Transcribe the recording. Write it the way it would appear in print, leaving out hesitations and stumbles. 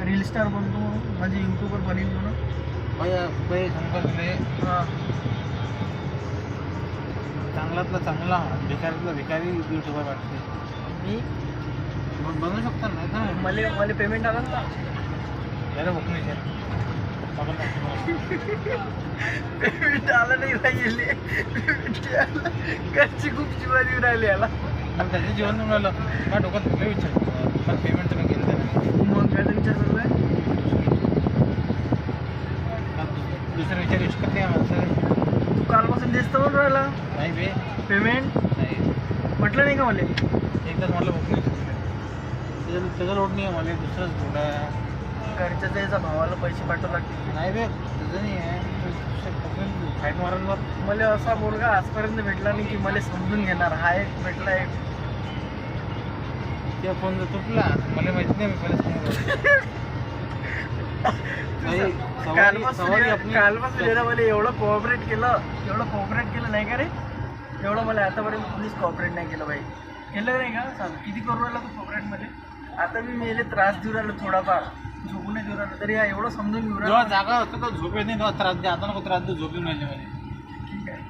Reel star बनतो म्हणजे YouTuber बनेल म्हणून. भाई शंकर दिले हां चांगल्यातला चांगला भिकारीतला भिकारी यूट्यूबर वाटते. मी बनवू शकता नाही ना. मला पेमेंट आलं ना. यार बघ नाही सर पेमेंट आलं नाही पाहिजे. पेमेंट आलं घरची खूप जीवन येऊन राहिली याला. मग त्याचं जीवन मिळालं का डोक्यात कुठले विचार पण पेमेंट तर मी केलं नाही. मग काय विचार चालू आहे. दुसरा विचार येऊ शकत नाही आम्हाला. तू कालपासून दिसतं म्हणून राहिला. नाही बे पेमेंट नाही म्हटलं नाही का मला. एकदाच मला बघ नाही त्याचा लोड नाही आहे मला दुसरंच लोड आहे. घरच्या त्याच्या भावाला पैसे पाठवू लागते. नाही बे तुझं नाही आहे फाईट मारायला मला असा मुलगा आजपर्यंत भेटला नाही की मला समजून घेणार. हा एक भेटला एक. त्या फोन जर तुटला मला माहिती नाही मी पहिले कालपासून मला एवढं कोऑपरेट केलं नाही का रे. एवढं मला आतापर्यंत कोणीच कोऑपरेट नाही केलं बाई. केलं नाही का सांग किती करू राहिला तू कोऑपरेटमध्ये. आता मी मेले त्रास देऊ राहिलो थोडाफार झोपू नाही देऊ राहिलो तरी हा एवढं समजून घेऊ जेव्हा राहिला. जागा होतं तर झोप येत नाही तेव्हा त्रास दे. आता नको त्रास दे झोप येऊन राहिली मला. ठीक आहे.